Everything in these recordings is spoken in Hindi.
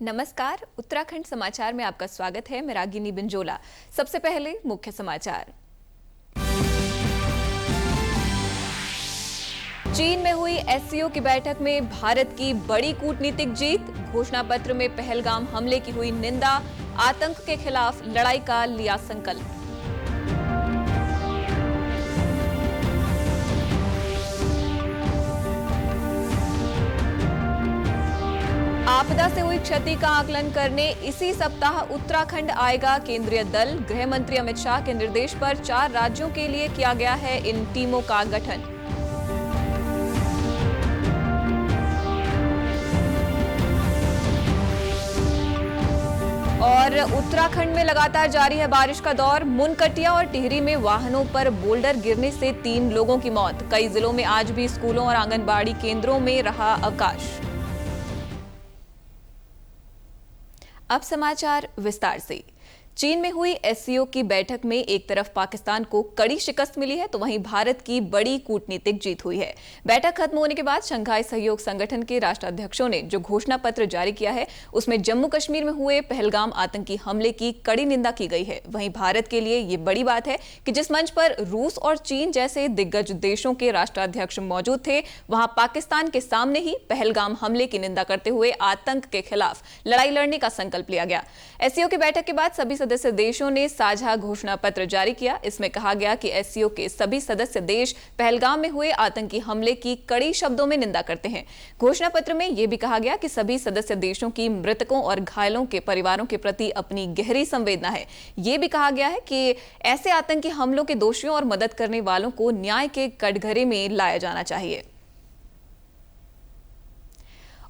नमस्कार, उत्तराखंड समाचार में आपका स्वागत है। मैं रागिनी बिंजोला। सबसे पहले मुख्य समाचार। चीन में हुई एससीओ की बैठक में भारत की बड़ी कूटनीतिक जीत। घोषणा पत्र में पहलगाम हमले की हुई निंदा। आतंक के खिलाफ लड़ाई का लिया संकल्प। आपदा से हुई क्षति का आकलन करने इसी सप्ताह उत्तराखंड आएगा केंद्रीय दल। गृह मंत्री अमित शाह के निर्देश पर 4 राज्यों के लिए किया गया है इन टीमों का गठन। और उत्तराखंड में लगातार जारी है बारिश का दौर। मुनकटिया और टिहरी में वाहनों पर बोल्डर गिरने से 3 लोगों की मौत। कई जिलों में आज भी स्कूलों और आंगनबाड़ी केंद्रों में रहा अवकाश। अब समाचार विस्तार से। चीन में हुई एससीओ की बैठक में एक तरफ पाकिस्तान को कड़ी शिकस्त मिली है तो वहीं भारत की बड़ी कूटनीतिक जीत हुई है। बैठक खत्म होने के बाद शंघाई सहयोग संगठन के राष्ट्राध्यक्षों ने जो घोषणा पत्र जारी किया है उसमें जम्मू कश्मीर में हुए पहलगाम आतंकी हमले की कड़ी निंदा की गई है। वहीं भारत के लिए ये बड़ी बात है कि जिस मंच पर रूस और चीन जैसे दिग्गज देशों के राष्ट्राध्यक्ष मौजूद थे वहां पाकिस्तान के सामने ही पहलगाम हमले की निंदा करते हुए आतंक के खिलाफ लड़ाई लड़ने का संकल्प लिया गया। एससीओ की बैठक के बाद सभी सदस्य देशों ने साझा घोषणा पत्र जारी किया। इसमें कहा गया कि एससीओ के सभी सदस्य देश पहलगाम में हुए आतंकी हमले की कड़ी शब्दों में निंदा करते हैं। घोषणा पत्र में यह भी कहा गया कि सभी सदस्य देशों की मृतकों और घायलों के परिवारों के प्रति अपनी गहरी संवेदना है। यह भी कहा गया है कि ऐसे आतंकी हमलों के दोषियों और मदद करने वालों को न्याय के कटघरे में लाया जाना चाहिए।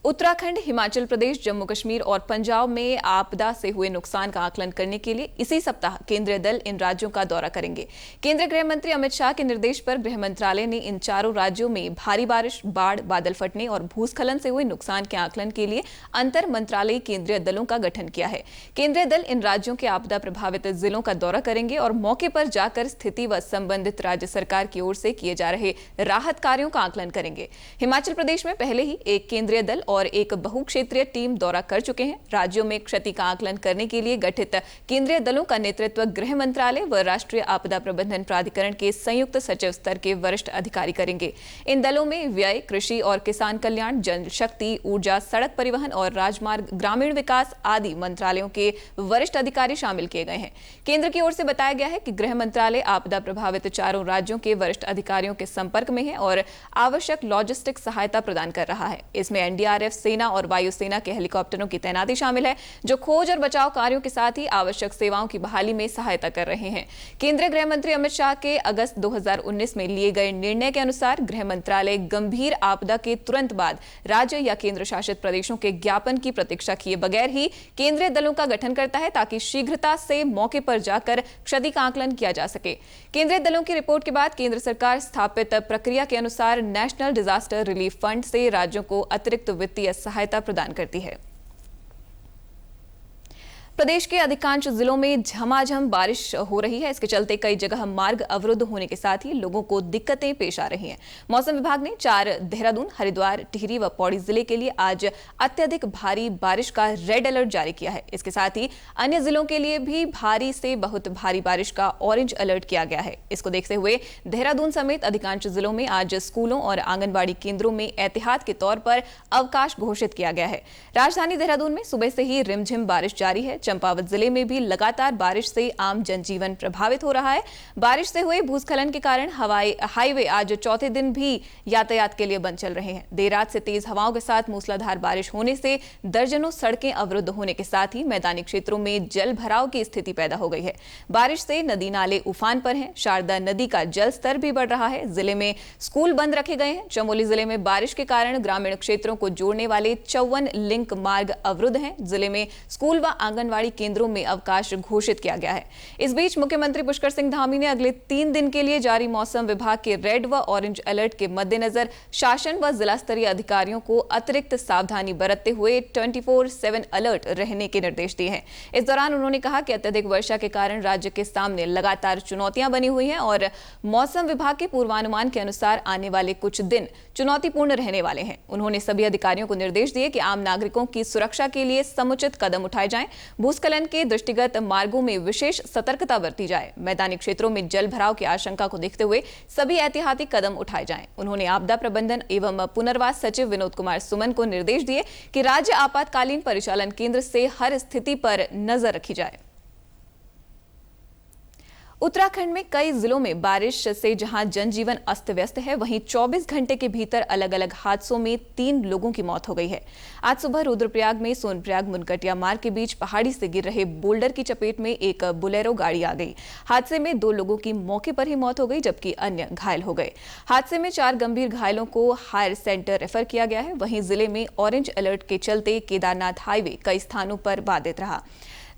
उत्तराखंड, हिमाचल प्रदेश, जम्मू कश्मीर और पंजाब में आपदा से हुए नुकसान का आकलन करने के लिए इसी सप्ताह केंद्रीय दल इन राज्यों का दौरा करेंगे। केंद्रीय गृह मंत्री अमित शाह के निर्देश पर गृह मंत्रालय ने इन 4 राज्यों में भारी बारिश, बाढ़, बादल फटने और भूस्खलन से हुए नुकसान के आकलन के लिए अंतर मंत्रालयी केंद्रीय दलों का गठन किया है। केंद्रीय दल इन राज्यों के आपदा प्रभावित जिलों का दौरा करेंगे और मौके पर जाकर स्थिति व संबंधित राज्य सरकार की ओर से किए जा रहे राहत कार्यों का आकलन करेंगे। हिमाचल प्रदेश में पहले ही एक केंद्रीय दल और एक बहुक्षेत्रीय टीम दौरा कर चुके हैं। राज्यों में क्षति का आकलन करने के लिए गठित केंद्रीय दलों का नेतृत्व गृह मंत्रालय व राष्ट्रीय आपदा प्रबंधन प्राधिकरण के संयुक्त सचिव स्तर के वरिष्ठ अधिकारी करेंगे। इन दलों में व्यय, कृषि और किसान कल्याण, जल शक्ति, ऊर्जा, सड़क परिवहन और राजमार्ग, ग्रामीण विकास आदि मंत्रालयों के वरिष्ठ अधिकारी शामिल किए गए हैं। केंद्र की ओर से बताया गया है कि गृह मंत्रालय आपदा प्रभावित 4 राज्यों के वरिष्ठ अधिकारियों के संपर्क में है और आवश्यक लॉजिस्टिक सहायता प्रदान कर रहा है। इसमें एनडीआरएफ, सेना और वायुसेना के हेलीकॉप्टरों की तैनाती शामिल है जो खोज और बचाव कार्यों के साथ ही आवश्यक सेवाओं की बहाली में सहायता कर रहे हैं। केंद्रीय गृह मंत्री अमित शाह के अगस्त 2019 में लिए गए निर्णय के अनुसार गृह मंत्रालय गंभीर आपदा के तुरंत बाद राज्य या केंद्र शासित प्रदेशों के ज्ञापन की प्रतीक्षा किए बगैर ही केंद्रीय दलों का गठन करता है ताकि शीघ्रता से मौके पर जाकर क्षति का आकलन किया जा सके। केंद्रीय दलों की रिपोर्ट के बाद केंद्र सरकार स्थापित प्रक्रिया के अनुसार नेशनल डिजास्टर रिलीफ फंड से राज्यों को अतिरिक्त वित्तीय सहायता प्रदान करती है। प्रदेश के अधिकांश जिलों में झमाझम बारिश हो रही है। इसके चलते कई जगह मार्ग अवरुद्ध होने के साथ ही लोगों को दिक्कतें पेश आ रही हैं। मौसम विभाग ने 4 देहरादून, हरिद्वार, टिहरी व पौड़ी जिले के लिए आज अत्यधिक भारी बारिश का रेड अलर्ट जारी किया है। इसके साथ ही अन्य जिलों के लिए भी भारी से बहुत भारी बारिश का ऑरेंज अलर्ट किया गया है। इसको देखते हुए देहरादून समेत अधिकांश जिलों में आज स्कूलों और आंगनबाड़ी केंद्रों में एहतियात के तौर पर अवकाश घोषित किया गया है। राजधानी देहरादून में सुबह से ही रिमझिम बारिश जारी है। चंपावत जिले में भी लगातार बारिश से आम जनजीवन प्रभावित हो रहा है। बारिश से हुए भूस्खलन के कारण हाईवे आज चौथे दिन भी यातायात के लिए बंद चल रहे हैं। देर रात से तेज हवाओं के साथ मूसलाधार बारिश होने से दर्जनों सड़कें अवरुद्ध होने के साथ ही मैदानी क्षेत्रों में जल भराव की स्थिति पैदा हो गई है। बारिश से नदी नाले उफान पर हैं। शारदा नदी का जल स्तर भी बढ़ रहा है। जिले में स्कूल बंद रखे गए हैं। चमोली जिले में बारिश के कारण ग्रामीण क्षेत्रों को जोड़ने वाले 54 लिंक मार्ग अवरुद्ध हैं। जिले में स्कूल व आंगनबाड़ी आंगनवाड़ी केंद्रों में अवकाश घोषित किया गया है। इस बीच मुख्यमंत्री पुष्कर सिंह धामी ने अगले 3 दिन के लिए जारी मौसम विभाग के रेड व ऑरेंज अलर्ट के मद्देनजर शासन व जिला स्तरीय अधिकारियों को अतिरिक्त सावधानी बरतते हुए 24/7 अलर्ट रहने के निर्देश दिए हैं। इस दौरान उन्होंने कहा कि अत्यधिक वर्षा के कारण राज्य के सामने लगातार चुनौतियां बनी हुई हैं और मौसम विभाग के पूर्वानुमान के अनुसार आने वाले कुछ दिन चुनौतीपूर्ण रहने वाले हैं। उन्होंने सभी अधिकारियों को निर्देश दिए कि आम नागरिकों की सुरक्षा के लिए समुचित कदम उठाए जाएं, भूस्खलन के दृष्टिगत मार्गों में विशेष सतर्कता बरती जाए, मैदानी क्षेत्रों में जल भराव की आशंका को देखते हुए सभी एहतियाती कदम उठाए जाएं। उन्होंने आपदा प्रबंधन एवं पुनर्वास सचिव विनोद कुमार सुमन को निर्देश दिए कि राज्य आपातकालीन परिचालन केंद्र से हर स्थिति पर नजर रखी जाए। उत्तराखंड में कई जिलों में बारिश से जहां जनजीवन अस्त व्यस्त है, वहीं 24 घंटे के भीतर अलग अलग हादसों में 3 लोगों की मौत हो गई है। आज सुबह रुद्रप्रयाग में सोनप्रयाग मुनकटिया मार्ग के बीच पहाड़ी से गिर रहे बोल्डर की चपेट में एक बोलेरो गाड़ी आ गई। हादसे में 2 लोगों की मौके पर ही मौत हो गई, जबकि अन्य घायल हो गए। हादसे में 4 गंभीर घायलों को हायर सेंटर रेफर किया गया है। वहीं जिले में ऑरेंज अलर्ट के चलते केदारनाथ हाईवे कई स्थानों पर बाधित रहा।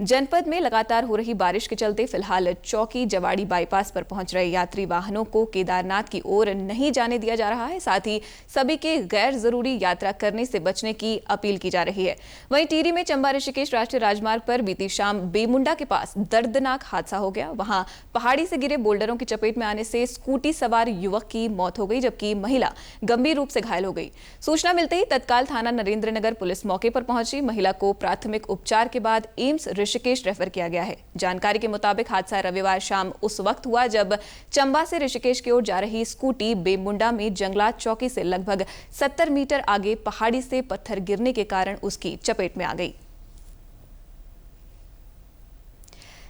जनपद में लगातार हो रही बारिश के चलते फिलहाल चौकी जवाड़ी बाईपास पर पहुंच रहे यात्री वाहनों को केदारनाथ की ओर नहीं जाने दिया जा रहा है। साथ ही सभी के गैर जरूरी यात्रा करने से बचने की अपील की जा रही है। वहीं टिहरी में चंबा ऋषिकेश राष्ट्रीय राजमार्ग पर बीती शाम बेमुंडा के पास दर्दनाक हादसा हो गया। वहां पहाड़ी से गिरे बोल्डरों की चपेट में आने से स्कूटी सवार युवक की मौत हो गई, जबकि महिला गंभीर रूप से घायल हो गई। सूचना मिलते ही तत्काल थाना नरेंद्रनगर पुलिस मौके पर पहुंची। महिला को प्राथमिक उपचार के बाद एम्स ऋषिकेश रेफर किया गया है। जानकारी के मुताबिक हादसा रविवार शाम उस वक्त हुआ जब चंबा से ऋषिकेश की ओर जा रही स्कूटी बेमुंडा में जंगलात चौकी से लगभग 70 मीटर आगे पहाड़ी से पत्थर गिरने के कारण उसकी चपेट में आ गई।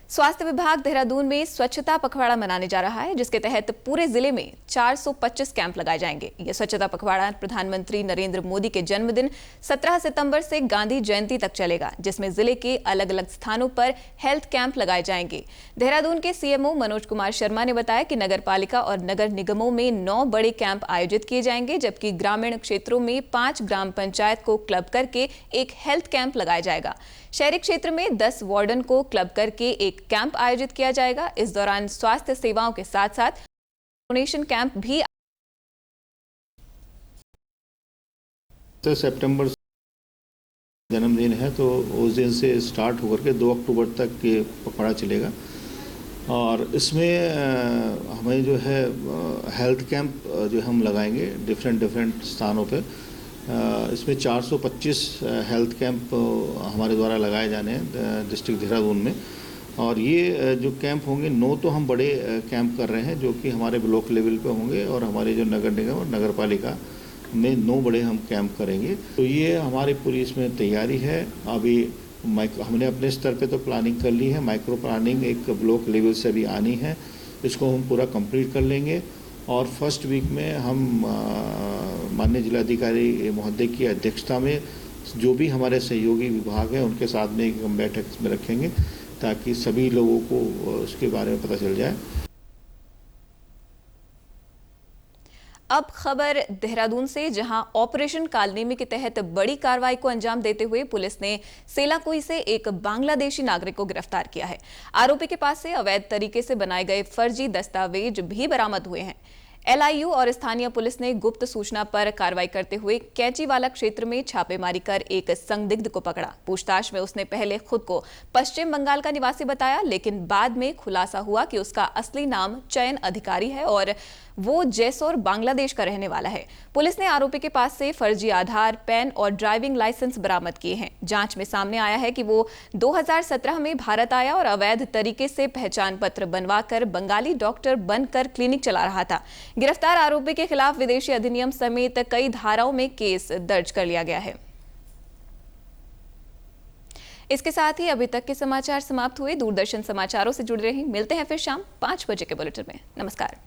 स्वास्थ्य विभाग देहरादून में स्वच्छता पखवाड़ा मनाने जा रहा है, जिसके तहत पूरे जिले में 425 कैंप लगाए जाएंगे। यह स्वच्छता पखवाड़ा प्रधानमंत्री नरेंद्र मोदी के जन्मदिन 17 सितंबर से गांधी जयंती तक चलेगा, जिसमें जिले के अलग अलग स्थानों पर हेल्थ कैंप लगाए जाएंगे। देहरादून के सीएमओ मनोज कुमार शर्मा ने बताया कि नगर पालिका और नगर निगमों में 9 बड़े कैंप आयोजित किए जाएंगे, जबकि ग्रामीण क्षेत्रों में 5 ग्राम पंचायत को क्लब करके एक हेल्थ कैंप लगाया जाएगा। शहरी क्षेत्र में 10 वार्डन को क्लब करके एक कैंप आयोजित किया जाएगा। इस दौरान स्वास्थ्य सेवाओं के साथ साथ डोनेशन कैंप भी। सितंबर जन्मदिन है, तो उस दिन से स्टार्ट होकर के 2 अक्टूबर तक ये पखवाड़ा चलेगा और इसमें हमें जो है हेल्थ कैंप जो हम लगाएंगे डिफरेंट स्थानों पे। इसमें 425 हेल्थ कैंप हमारे द्वारा लगाए जाने हैं डिस्ट्रिक्ट देहरादून में। और ये जो कैंप होंगे 9 तो हम बड़े कैंप कर रहे हैं जो कि हमारे ब्लॉक लेवल पे होंगे और हमारे जो नगर निगम और नगर पालिका में 9 बड़े हम कैंप करेंगे। तो ये हमारी पूरी इसमें तैयारी है। अभी हमने अपने स्तर पे तो प्लानिंग कर ली है, माइक्रो प्लानिंग एक ब्लॉक लेवल से भी आनी है, इसको हम पूरा कंप्लीट कर लेंगे। और फर्स्ट वीक में हम माननीय जिलाधिकारी महोदय की अध्यक्षता में जो भी हमारे सहयोगी विभाग हैं उनके साथ में एक बैठक में रखेंगे ताकि सभी लोगों को उसके बारे में पता चल जाए। अब खबर देहरादून से, जहां ऑपरेशन कालनेमी के तहत बड़ी कार्रवाई को अंजाम देते हुए पुलिस ने सेलाकोई से एक बांग्लादेशी नागरिक को गिरफ्तार किया है। आरोपी के पास से अवैध तरीके से बनाए गए फर्जी दस्तावेज भी बरामद हुए हैं। एलआईयू और स्थानीय पुलिस ने गुप्त सूचना पर कार्रवाई करते हुए कैंचीवाला क्षेत्र में छापेमारी कर एक संदिग्ध को पकड़ा। पूछताछ में उसने पहले खुद को पश्चिम बंगाल का निवासी बताया, लेकिन बाद में खुलासा हुआ कि उसका असली नाम चयन अधिकारी है और वो जैसौर बांग्लादेश का रहने वाला है। पुलिस ने आरोपी के पास से फर्जी आधार, पैन और ड्राइविंग लाइसेंस बरामद किए हैं। जांच में सामने आया है कि वो 2017 में भारत आया और अवैध तरीके से पहचान पत्र बनवाकर बंगाली डॉक्टर बनकर क्लिनिक चला रहा था। गिरफ्तार आरोपी के खिलाफ विदेशी अधिनियम समेत कई धाराओं में केस दर्ज कर लिया गया है। इसके साथ ही अभी तक के समाचार समाप्त हुए। दूरदर्शन समाचारों से जुड़े रहें। मिलते हैं फिर शाम 5 बजे के बुलेटिन में। नमस्कार।